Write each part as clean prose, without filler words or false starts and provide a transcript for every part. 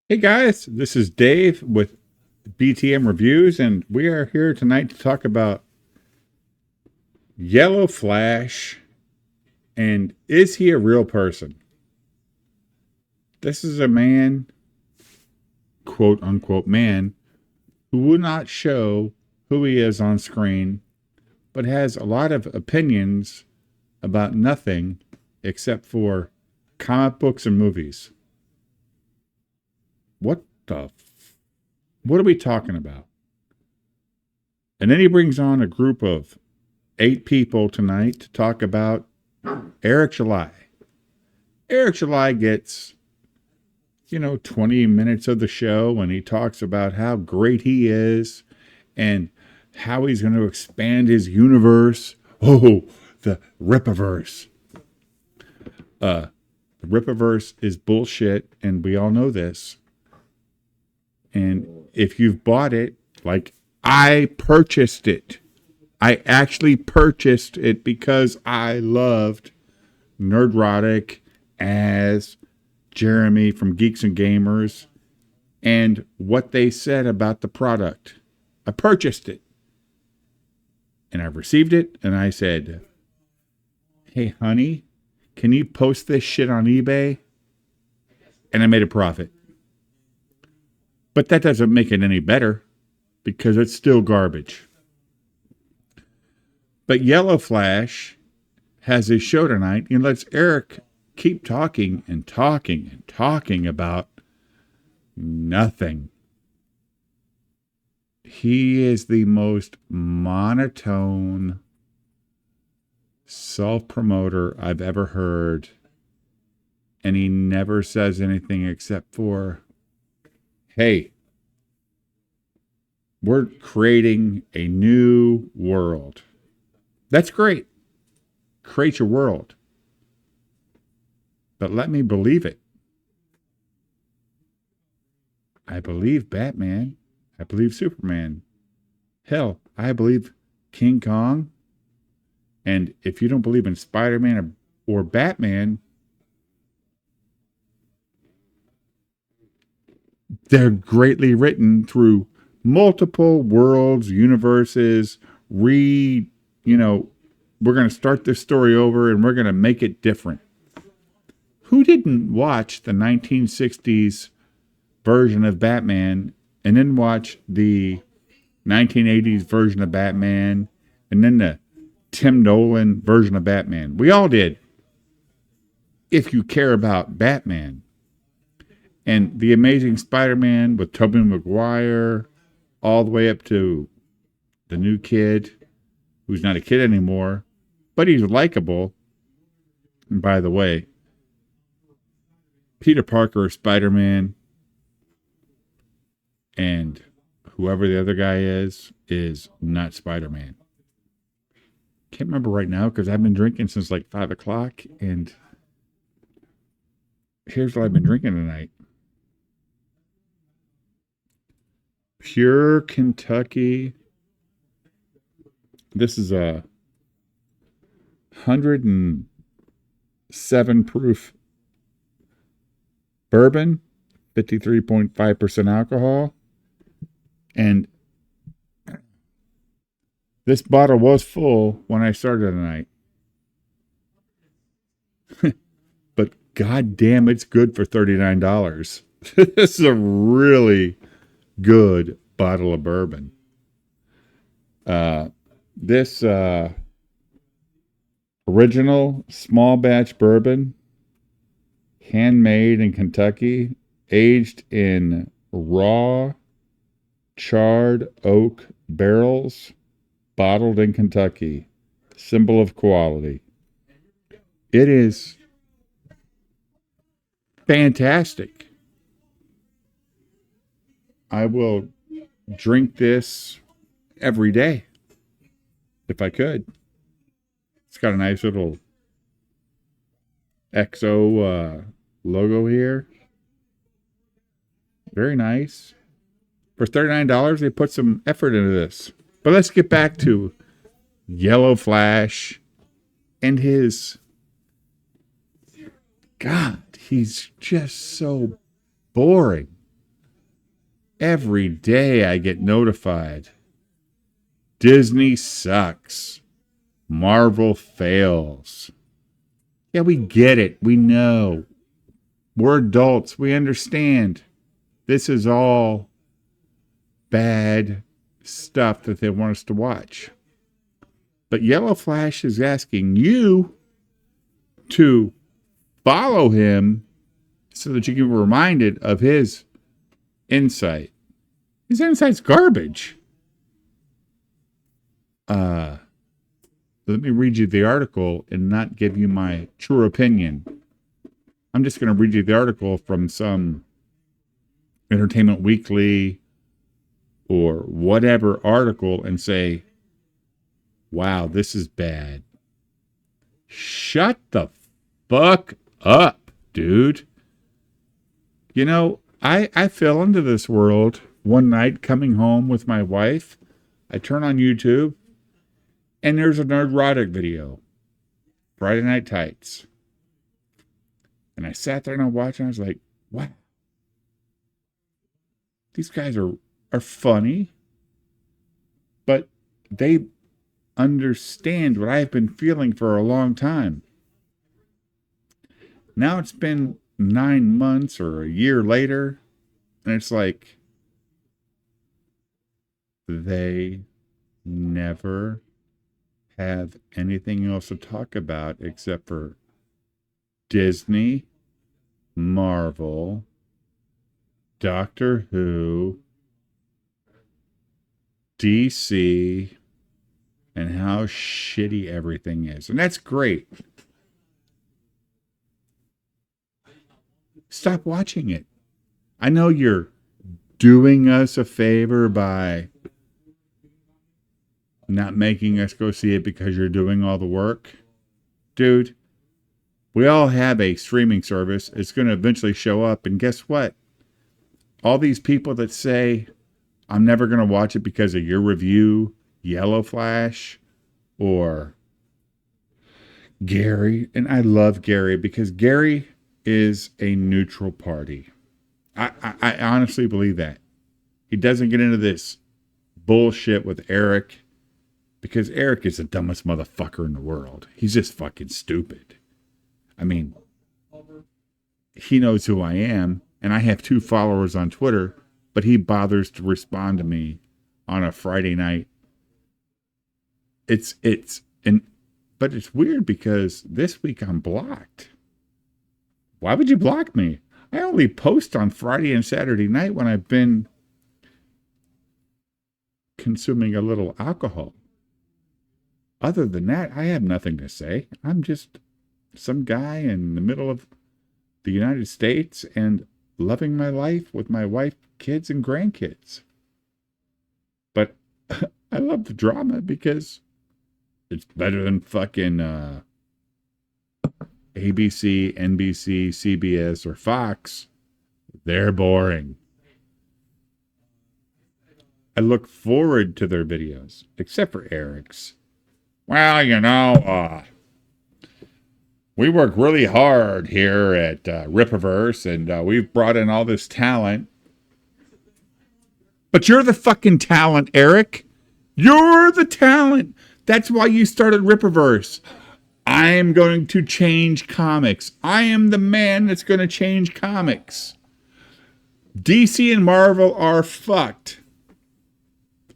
Hey guys, this is Dave with BTM Reviews, and we are here tonight to talk about YellowFlash and is he a real person? This is a man, quote unquote man, who will not show who he is on screen, but has a lot of opinions about nothing except for comic books and movies. What the? What are we talking about? And then he brings on a group of 8 people tonight to talk about Eric July. Eric July gets, 20 minutes of the show and he talks about how great he is and how he's going to expand his universe. Oh, the Ripverse. The Ripverse is bullshit, and we all know this. And if you've bought it, like I purchased it. I actually purchased it because I loved Nerdrotic as Jeremy from Geeks and Gamers and what they said about the product. I purchased it. And I received it and I said, "Hey honey, can you post this shit on eBay?" And I made a profit. But that doesn't make it any better because it's still garbage. But YellowFlash has his show tonight and lets Eric keep talking and talking and talking about nothing. He is the most monotone self-promoter I've ever heard. And he never says anything except for, "Hey, we're creating a new world." That's great. Create your world. But let me believe it. I believe Batman. I believe Superman. Hell, I believe King Kong. And if you don't believe in Spider-Man or Batman, they're greatly written through multiple worlds, universes, we're going to start this story over and we're going to make it different. Who didn't watch the 1960s version of Batman and then watch the 1980s version of Batman and then the Tim Nolan version of Batman? We all did. If you care about Batman. And The Amazing Spider-Man with Tobey Maguire, all the way up to the new kid, who's not a kid anymore, but he's likable. And by the way, Peter Parker is Spider-Man, and whoever the other guy is not Spider-Man. Can't remember right now because I've been drinking since like 5 o'clock, and here's what I've been drinking tonight. Pure Kentucky. This is a 107 proof bourbon, 53.5% alcohol. And this bottle was full when I started tonight. But goddamn, it's good for $39. This is a really good bottle of bourbon. This original small batch bourbon, handmade in Kentucky, aged in raw charred oak barrels, bottled in Kentucky. Symbol of quality. It is fantastic. I will drink this every day if I could. It's got a nice little XO logo here. Very nice. For $39, they put some effort into this. But let's get back to YellowFlash and his... God, he's just so boring. Every day I get notified. Disney sucks. Marvel fails. Yeah, we get it. We know. We're adults. We understand. This is all bad stuff that they want us to watch. But YellowFlash is asking you to follow him so that you can be reminded of his insight. His insight's garbage. Let me read you the article and not give you my true opinion. I'm just going to read you the article from some Entertainment Weekly or whatever article and say, wow, this is bad. Shut the fuck up, dude. You know, I fell into this world one night coming home with my wife. I turn on YouTube and there's a Nerdrotic video. Friday Night Tights. And I sat there and I watched and I was like, wow. These guys are funny, but they understand what I've been feeling for a long time. Now it's been 9 months or a year later, and it's like they never have anything else to talk about except for Disney, Marvel, Doctor Who, DC, and how shitty everything is. And that's great. Stop watching it. I know you're doing us a favor by not making us go see it because you're doing all the work. Dude, we all have a streaming service. It's going to eventually show up. And guess what? All these people that say, I'm never going to watch it because of your review, YellowFlash, or Gary. And I love Gary because Gary is a neutral party. I honestly believe that. He doesn't get into this bullshit with Eric because Eric is the dumbest motherfucker in the world. He's just fucking stupid. I mean, he knows who I am, and I have 2 followers on Twitter, but he bothers to respond to me on a Friday night. But it's weird because this week I'm blocked. Why would you block me? I only post on Friday and Saturday night when I've been consuming a little alcohol. Other than that, I have nothing to say. I'm just some guy in the middle of the United States and loving my life with my wife, kids, and grandkids. But I love the drama because it's better than fucking ABC, NBC, CBS, or Fox. They're boring. I look forward to their videos, except for Eric's. Well, you know, we work really hard here at Ripverse, and we've brought in all this talent. But you're the fucking talent, Eric. You're the talent. That's why you started Ripverse. I am going to change comics. I am the man that's going to change comics. DC and Marvel are fucked.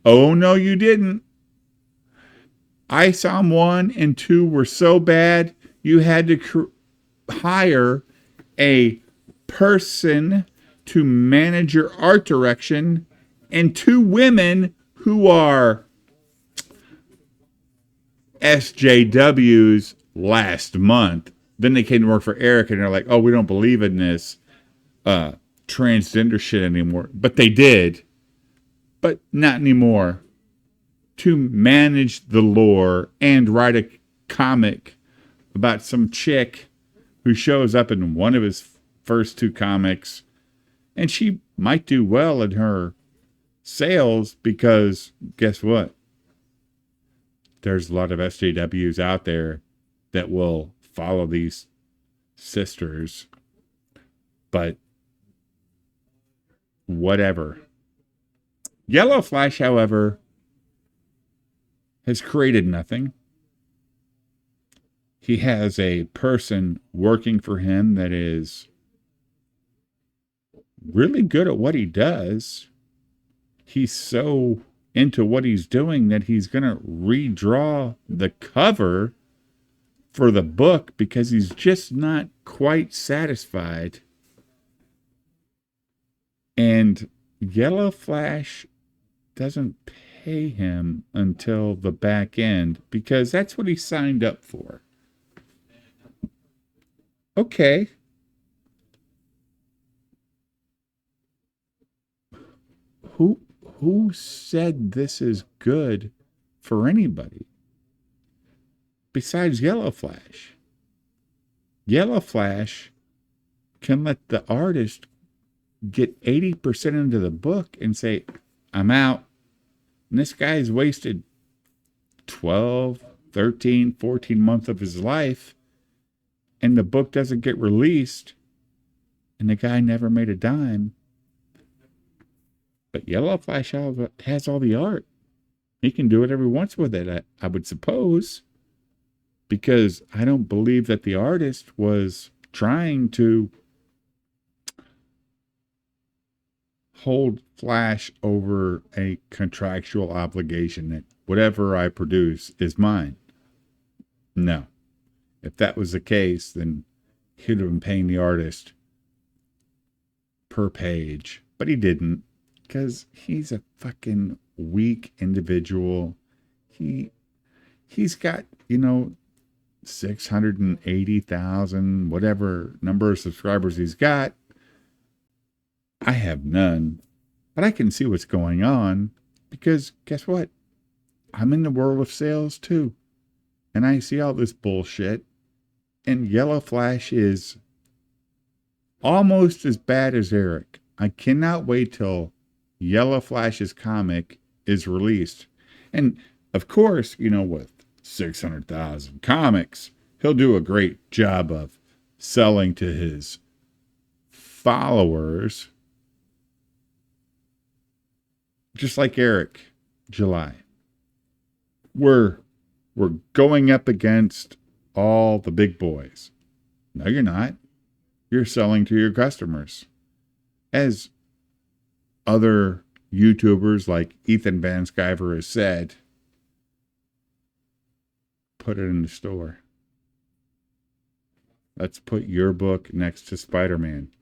Oh, no, you didn't. ISOM 1 and 2 were so bad, you had to hire a person to manage your art direction, and 2 women who are SJWs last month. Then they came to work for Eric, and they're like, oh, we don't believe in this transgender shit anymore. But they did. But not anymore. To manage the lore and write a comic about some chick who shows up in one of his first 2 comics, and she might do well in her sales because guess what? There's a lot of SJWs out there that will follow these sisters, but whatever. YellowFlash, however, has created nothing. He has a person working for him that is really good at what he does. He's so into what he's doing that he's going to redraw the cover for the book because he's just not quite satisfied. And YellowFlash doesn't pay him until the back end because that's what he signed up for. Okay. Who said this is good for anybody besides YellowFlash? YellowFlash can let the artist get 80% into the book and say, I'm out. And this guy's wasted 12, 13, 14 months of his life, and the book doesn't get released, and the guy never made a dime. But YellowFlash has all the art. He can do whatever he wants with it, I would suppose, because I don't believe that the artist was trying to hold Flash over a contractual obligation that whatever I produce is mine. No. If that was the case, then he'd have been paying the artist per page. But he didn't, because he's a fucking weak individual. He's got, 680,000, whatever number of subscribers he's got. I have none, but I can see what's going on because guess what? I'm in the world of sales too. And I see all this bullshit, and YellowFlash is almost as bad as Eric. I cannot wait till YellowFlash's comic is released. And of course, with 600,000 comics, he'll do a great job of selling to his followers. Just like Eric July. We're going up against all the big boys. No, you're not. You're selling to your customers. As other YouTubers like Ethan Van Sciver has said, put it in the store. Let's put your book next to Spider-Man.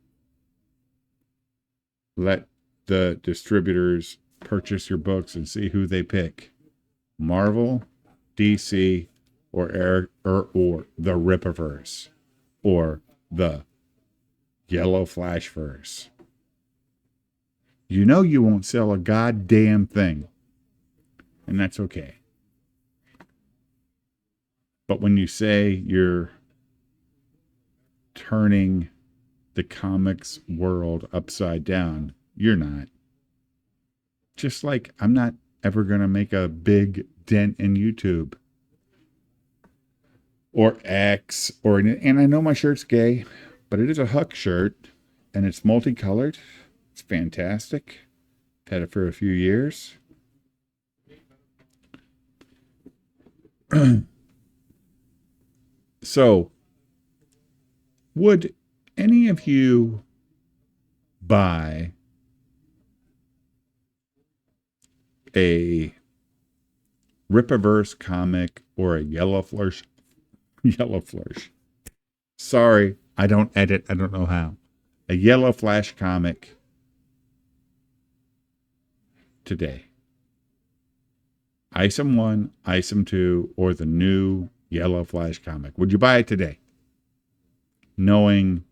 Let the distributors purchase your books and see who they pick. Marvel, DC, or the Ripverse, or the YellowFlash verse. You know you won't sell a goddamn thing, and that's okay. But when you say you're turning the comics world upside down, you're not. Just like I'm not ever going to make a big dent in YouTube or X and I know my shirt's gay, but it is a Huck shirt and it's multicolored. It's fantastic. I've had it for a few years. So, would any of you buy a Ripverse comic or a YellowFlash? Sorry, I don't edit. I don't know how. A YellowFlash comic today. Item 1, Item 2, or the new YellowFlash comic. Would you buy it today? Knowing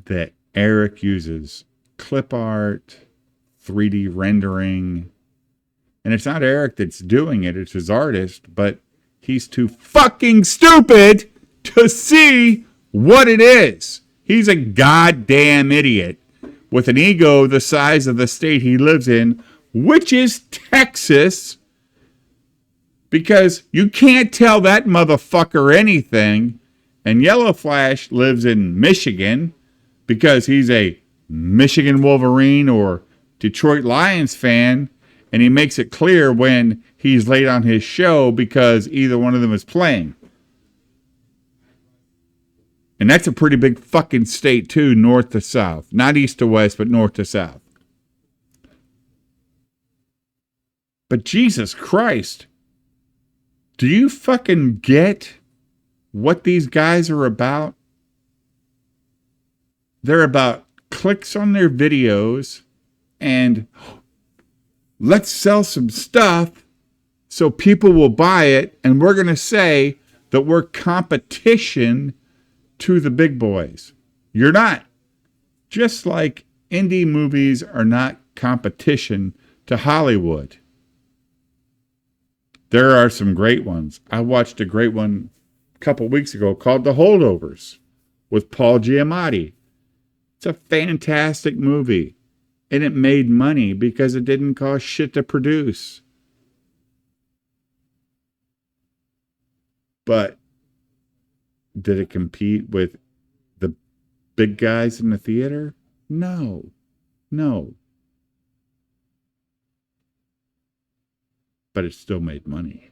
that Eric uses clip art, 3D rendering, and it's not Eric that's doing it, it's his artist, but he's too fucking stupid to see what it is. He's a goddamn idiot with an ego the size of the state he lives in, which is Texas, because you can't tell that motherfucker anything. And YellowFlash lives in Michigan because he's a Michigan Wolverine or Detroit Lions fan, and he makes it clear when he's late on his show because either one of them is playing. And that's a pretty big fucking state too, north to south. Not east to west, but north to south. But Jesus Christ, do you fucking get what these guys are about? They're about clicks on their videos and let's sell some stuff so people will buy it, and we're going to say that we're competition to the big boys. You're not. Just like indie movies are not competition to Hollywood. There are some great ones. I watched a great one a couple weeks ago called The Holdovers with Paul Giamatti. It's a fantastic movie. And it made money because it didn't cost shit to produce. But did it compete with the big guys in the theater? No. But it still made money.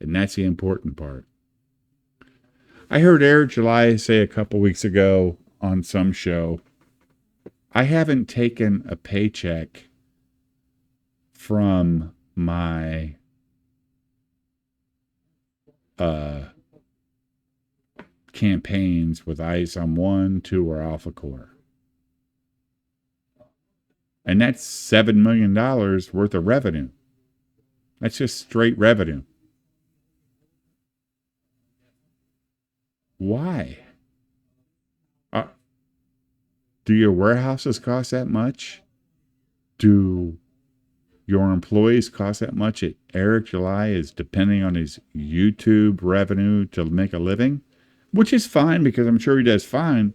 And that's the important part. I heard Eric July say a couple weeks ago on some show, I haven't taken a paycheck from my campaigns with Ice on 1, 2, or Alpha Core. And that's $7 million worth of revenue. That's just straight revenue. Why? Do your warehouses cost that much? Do your employees cost that much? Eric July is depending on his YouTube revenue to make a living, which is fine because I'm sure he does fine.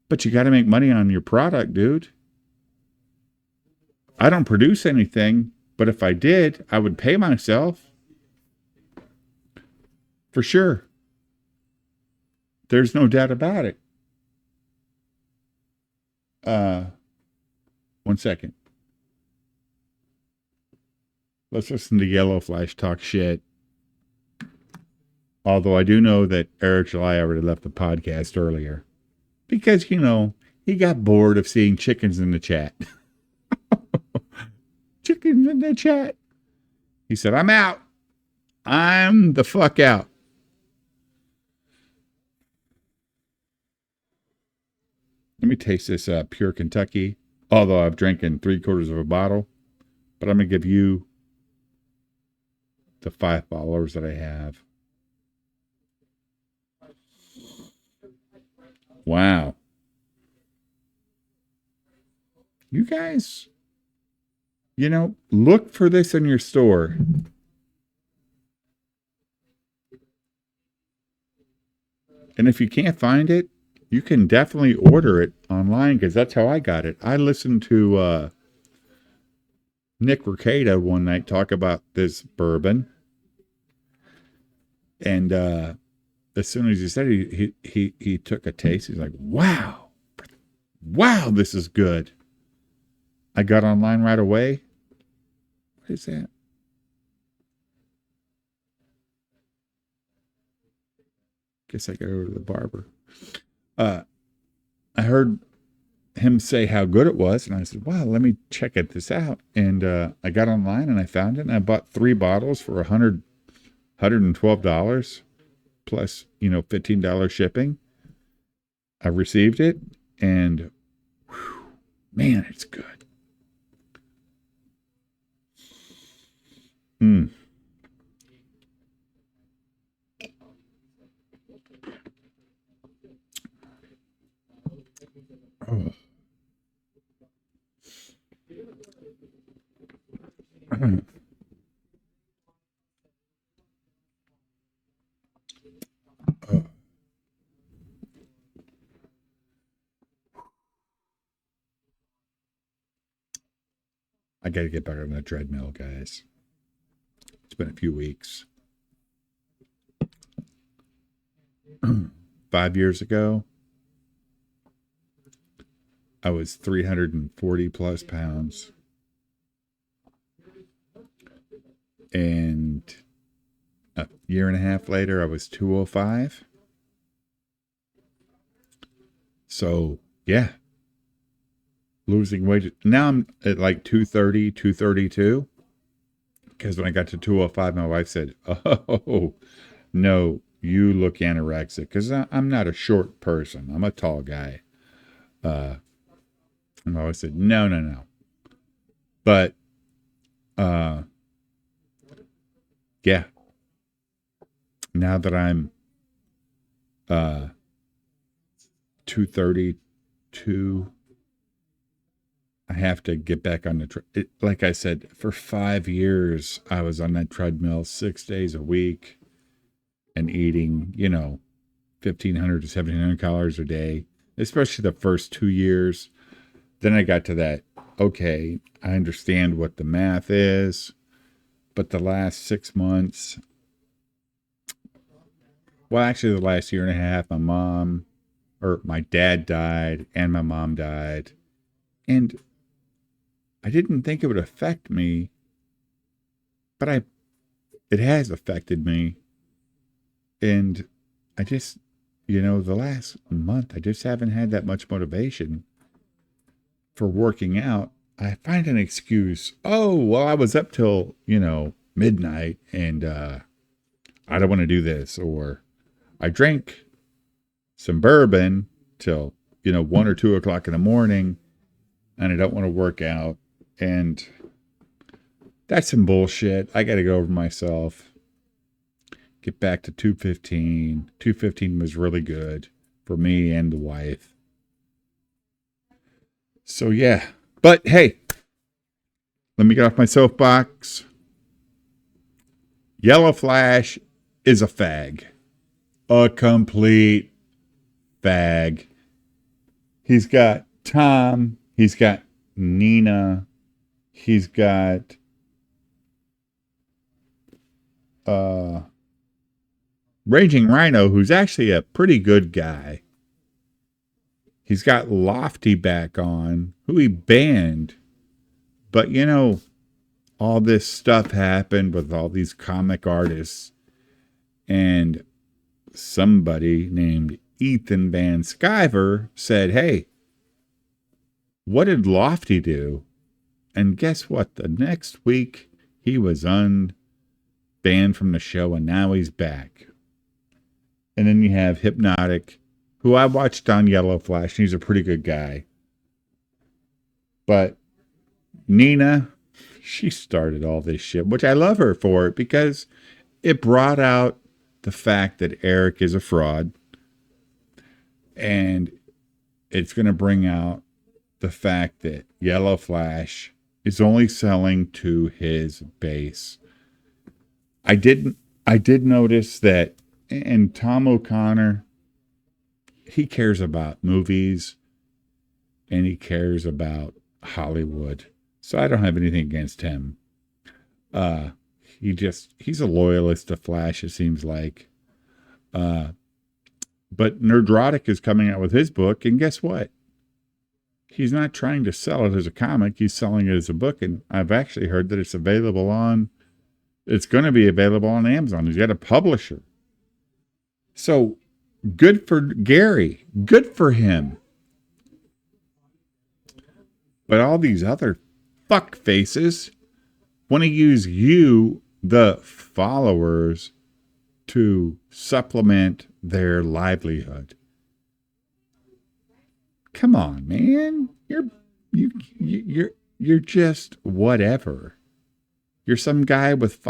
But you got to make money on your product, dude. I don't produce anything, but if I did, I would pay myself. For sure. There's no doubt about it. 1 second. Let's listen to YellowFlash talk shit. Although I do know that Eric July already left the podcast earlier. Because, he got bored of seeing chickens in the chat. Chickens in the chat. He said, I'm out. I'm the fuck out. Let me taste this pure Kentucky. Although I've drinking 3/4 of a bottle. But I'm going to give you the 5 followers that I have. Wow. You guys, look for this in your store. And if you can't find it, you can definitely order it online because that's how I got it. I listened to Nick Recato one night talk about this bourbon. And as soon as he said it, he took a taste. He's like, wow, this is good. I got online right away. What is that? Guess I got to go to the barber. I heard him say how good it was, and I said, wow, let me check this out. And I got online and I found it, and I bought 3 bottles for $112 plus, $15 shipping. I received it, and man, it's good. Oh. I got to get back on the treadmill, guys. It's been a few weeks. 5 years ago, I was 340 plus pounds. And a year and a half later, I was 205. So, yeah. Losing weight. Now I'm at like 230, 232. Because when I got to 205, my wife said, "Oh, no, you look anorexic." Because I'm not a short person. I'm a tall guy. And I always said, no, no, no. But, yeah. Now that I'm 232, I have to get back on the like I said, for 5 years, I was on that treadmill 6 days a week and eating, 1,500 to 1,700 calories a day, especially the first 2 years. Then I got to that, okay, I understand what the math is, but the last 6 months, well, actually the last year and a half, my dad died and my mom died. And I didn't think it would affect me, but it has affected me. And I just, the last month, I just haven't had that much motivation for working out. I find an excuse. Oh, well, I was up till, midnight and I don't want to do this. Or I drank some bourbon till, 1 or 2 o'clock in the morning and I don't want to work out. And that's some bullshit. I got to go over myself. Get back to 215. 215 was really good for me and the wife. So, yeah. But, hey, let me get off my soapbox. YellowFlash is a fag. A complete fag. He's got Tom. He's got Nina. He's got Raging Rhino, who's actually a pretty good guy. He's got Lofty back on, who he banned. But, all this stuff happened with all these comic artists. And somebody named Ethan Van Sciver said, hey, what did Lofty do? And guess what? The next week, he was banned from the show, and now he's back. And then you have Hypnotic, who I watched on YellowFlash, and he's a pretty good guy. But Nina, she started all this shit, which I love her for it, because it brought out the fact that Eric is a fraud. And it's going to bring out the fact that YellowFlash is only selling to his base. I did notice that, and Tom O'Connor, he cares about movies and he cares about Hollywood. So I don't have anything against him. He's a loyalist to Flash, it seems like. But Nerdrotic is coming out with his book, and guess what? He's not trying to sell it as a comic. He's selling it as a book, and I've actually heard that it's going to be available on Amazon. He's got a publisher. So, good for Gary. Good for him. But all these other fuck faces want to use you, the followers, to supplement their livelihood. Come on, man. You're just whatever. You're some guy with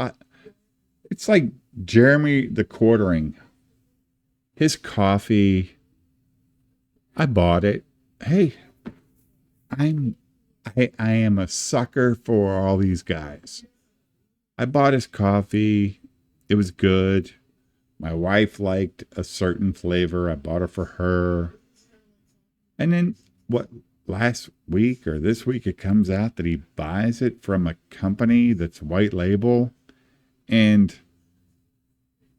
It's like Jeremy the Quartering. His coffee, I bought it. Hey, I am a sucker for all these guys. I bought his coffee. It was good. My wife liked a certain flavor. I bought it for her. And then last week or this week, it comes out that he buys it from a company that's white label, and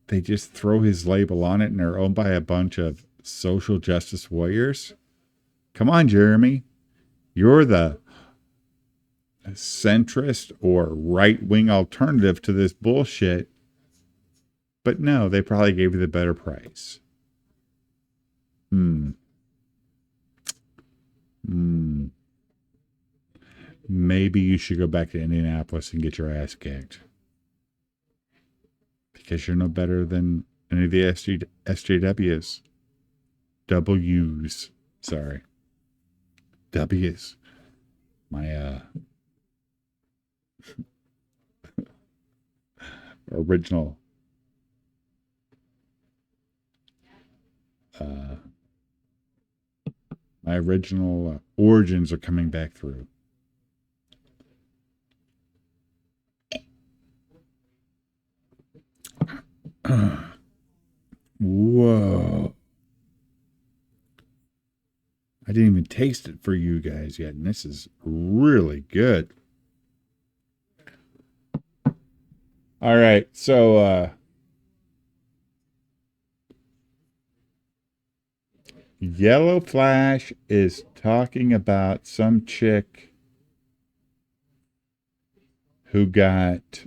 they just throw his label on it, and they're owned by a bunch of social justice warriors. Come on, Jeremy. You're the centrist or right-wing alternative to this bullshit. But no, they probably gave you the better price. Maybe you should go back to Indianapolis and get your ass kicked. Because you're no better than any of the SJWs. W's. Sorry. W's. My original origins are coming back through. Whoa. I didn't even taste it for you guys yet, and this is really good. All right, so YellowFlash is talking about some chick who got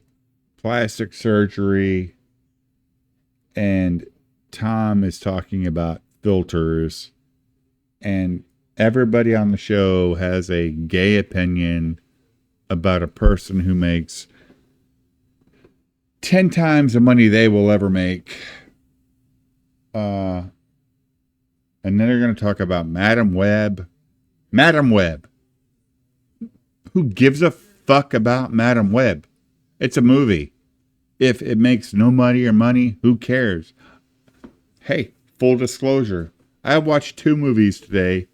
plastic surgery, and Tom is talking about filters, and everybody on the show has a gay opinion about a person who makes 10 times the money they will ever make. And then they're going to talk about Madam Web. Madam Web. Who gives a fuck about Madam Web? It's a movie. If it makes no money or money, who cares? Hey, full disclosure. I watched 2 movies today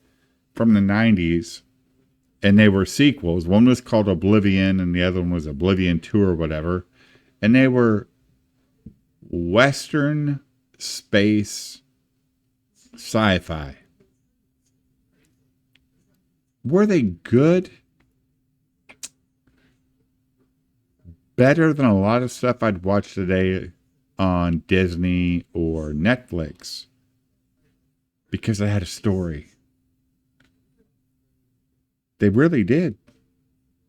from the 90s, and they were sequels. One was called Oblivion, and the other one was Oblivion 2 or whatever. And they were Western space sci-fi. Were they good? Better than a lot of stuff I'd watch today on Disney or Netflix, because they had a story. They really did.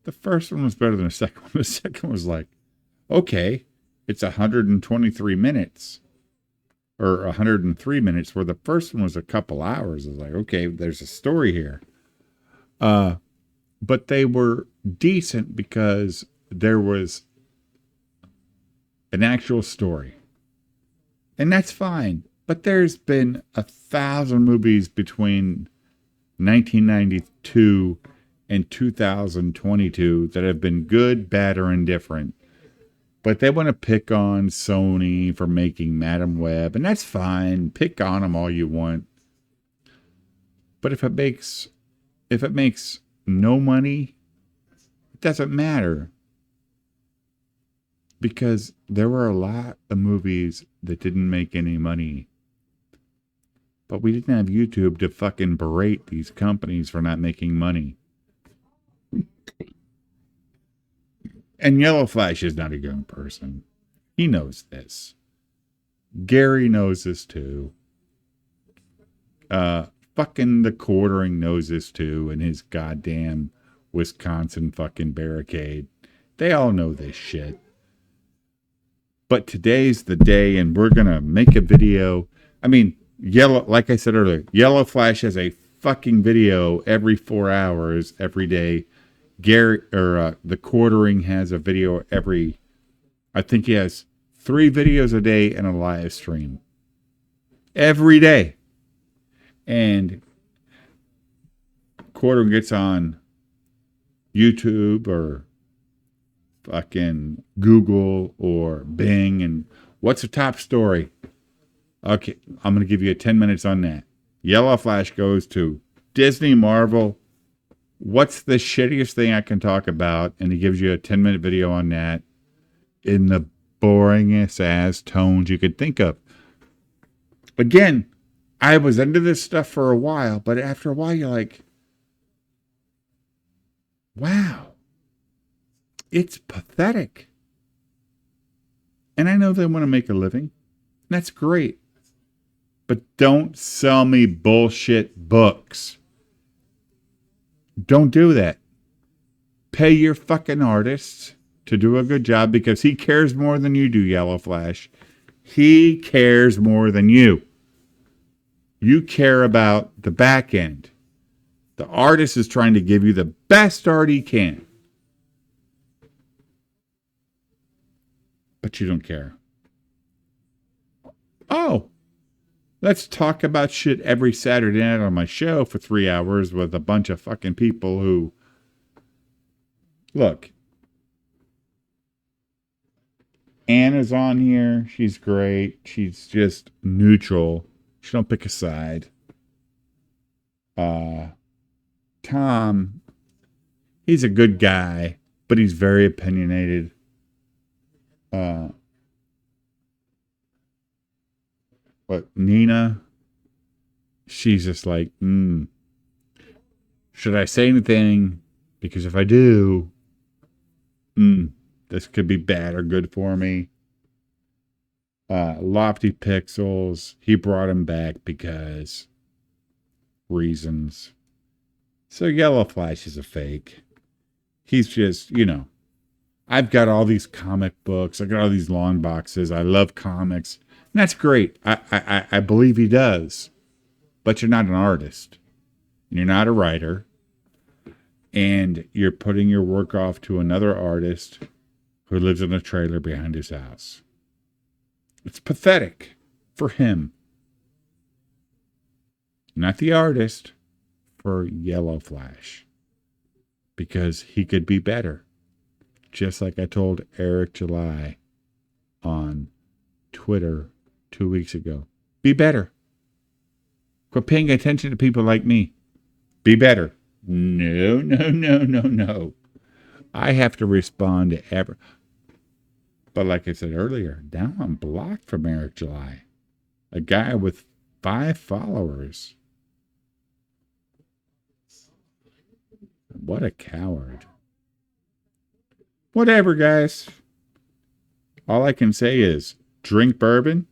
The first one was better than the second one. The second was like, okay, it's 123 minutes or 103 minutes, where the first one was a couple hours. I was like, okay, there's a story here. But they were decent because there was an actual story. And that's fine. But there's been 1,000 movies between 1992 and 2022 that have been good, bad, or indifferent. But they want to pick on Sony for making Madam Web, and that's fine. Pick on them all you want. But if it makes no money, it doesn't matter. Because there were a lot of movies that didn't make any money. But we didn't have YouTube to fucking berate these companies for not making money. And YellowFlash is not a young person. He knows this. Gary knows this too. Fucking the Quartering knows this too, and his goddamn Wisconsin fucking barricade. They all know this shit. But today's the day, and we're gonna make a video. I mean, like I said earlier, YellowFlash has a fucking video every 4 hours every day. Gary the Quartering has a video I think he has 3 videos a day and a live stream every day. And Quartering gets on YouTube or fucking Google or Bing, and what's the top story? Okay, I'm going to give you 10 minutes on that. YellowFlash goes to Disney, Marvel. What's the shittiest thing I can talk about? And he gives you a 10-minute video on that in the boringest ass tones you could think of. Again, I was into this stuff for a while, but after a while you're like, wow. It's pathetic. And I know they want to make a living. That's great. But don't sell me bullshit books. Don't do that. Pay your fucking artists to do a good job because he cares more than you do, YellowFlash. He cares more than you. You care about the back end. The artist is trying to give you the best art he can. But you don't care. Oh, let's talk about shit every Saturday night on my show for 3 hours with a bunch of fucking people who... Look. Anna's on here. She's great. She's just neutral. She don't pick a side. Tom, he's a good guy, but he's very opinionated. But Nina, she's just like, should I say anything? Because if I do, this could be bad or good for me. Lofty Pixels, he brought him back because reasons. So YellowFlash is a fake. He's just, I've got all these comic books. I got all these long boxes. I love comics. And that's great. I believe he does. But you're not an artist. You're not a writer. And you're putting your work off to another artist who lives in a trailer behind his house. It's pathetic for him. Not the artist, for YellowFlash. Because he could be better. Just like I told Eric July on Twitter 2 weeks ago. Be better. Quit paying attention to people like me. Be better. No. I have to respond to every... But like I said earlier, now I'm blocked from Eric July. A guy with 5 followers. What a coward. Whatever, guys. All I can say is drink bourbon.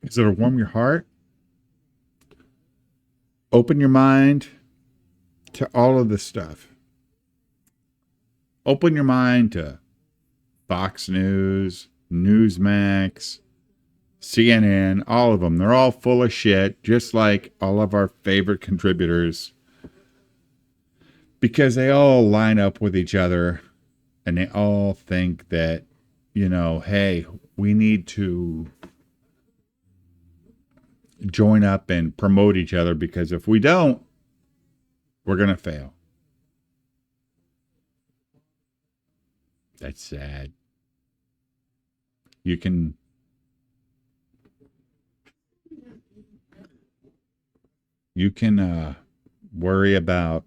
Is it'll warm your heart? Open your mind to all of this stuff. Open your mind to Fox News, Newsmax, CNN, all of them. They're all full of shit, just like all of our favorite contributors. Because they all line up with each other and they all think that, hey, we need to join up and promote each other because if we don't, we're going to fail. That's sad. You can worry about,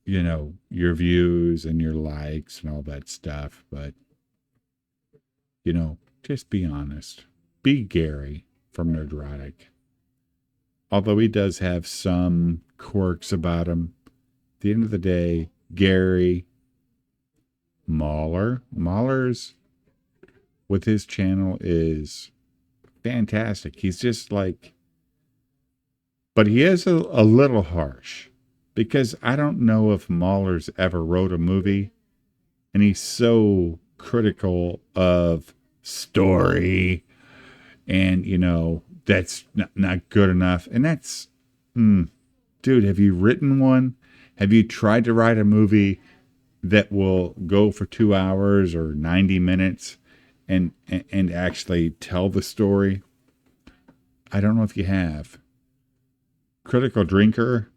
your views and your likes and all that stuff, but, just be honest. Be Gary from Nerdrotic. Although he does have some quirks about him, at the end of the day, Gary Mahler's with his channel is fantastic. He's just like, but he is a little harsh because I don't know if Mahler's ever wrote a movie and he's so critical of story and, that's not good enough. And that's, dude, have you written one? Have you tried to write a movie that will go for 2 hours or 90 minutes and actually tell the story? I don't know if you have. Critical Drinker.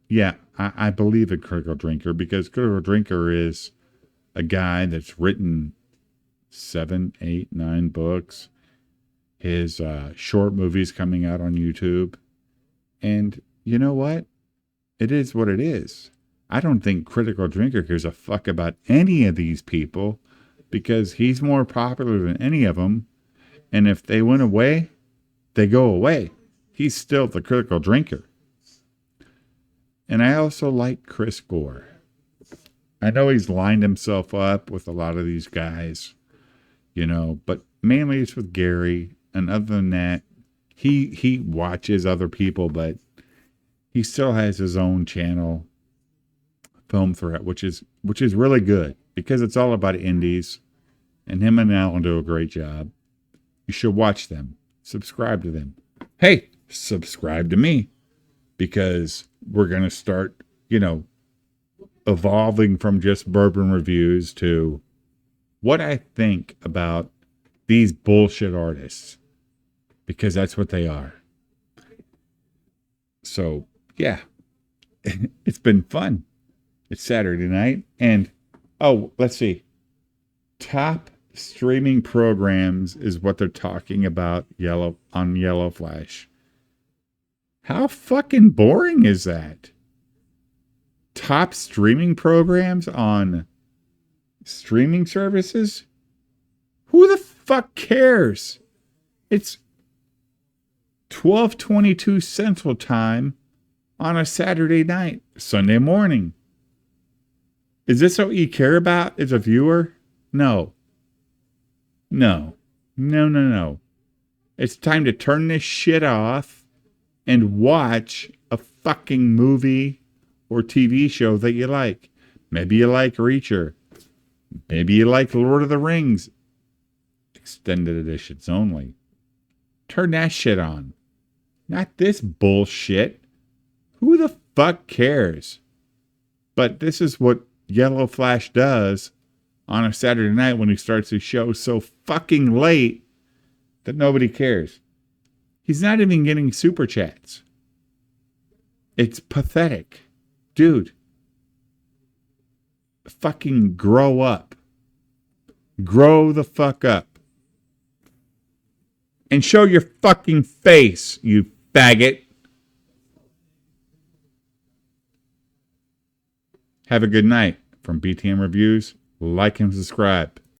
Yeah, I believe in Critical Drinker because Critical Drinker is a guy that's written 7, 8, 9 books. His short movies coming out on YouTube. And you know what? It is what it is. I don't think Critical Drinker cares a fuck about any of these people because he's more popular than any of them. And if they went away, they go away. He's still the Critical Drinker. And I also like Chris Gore. I know he's lined himself up with a lot of these guys, but mainly it's with Gary. And other than that, he watches other people, but he still has his own channel, Film Threat, which is really good because it's all about indies, and him and Alan do a great job. You should watch them. Subscribe to them. Hey, subscribe to me because we're going to start, evolving from just bourbon reviews to what I think about these bullshit artists, because that's what they are. So, yeah, it's been fun. It's Saturday night, and let's see. Top streaming programs is what they're talking about on YellowFlash. How fucking boring is that? Top streaming programs on streaming services? Who the fuck cares? It's 12:22 Central Time on a Saturday night, Sunday morning. Is this what you care about as a viewer? No. It's time to turn this shit off and watch a fucking movie or TV show that you like. Maybe you like Reacher. Maybe you like Lord of the Rings. Extended editions only. Turn that shit on. Not this bullshit. Who the fuck cares? But this is what YellowFlash does on a Saturday night when he starts his show so fucking late that nobody cares. He's not even getting super chats. It's pathetic. Dude, fucking grow up. Grow the fuck up. And show your fucking face, you faggot. Have a good night. From BTM Reviews, like and subscribe.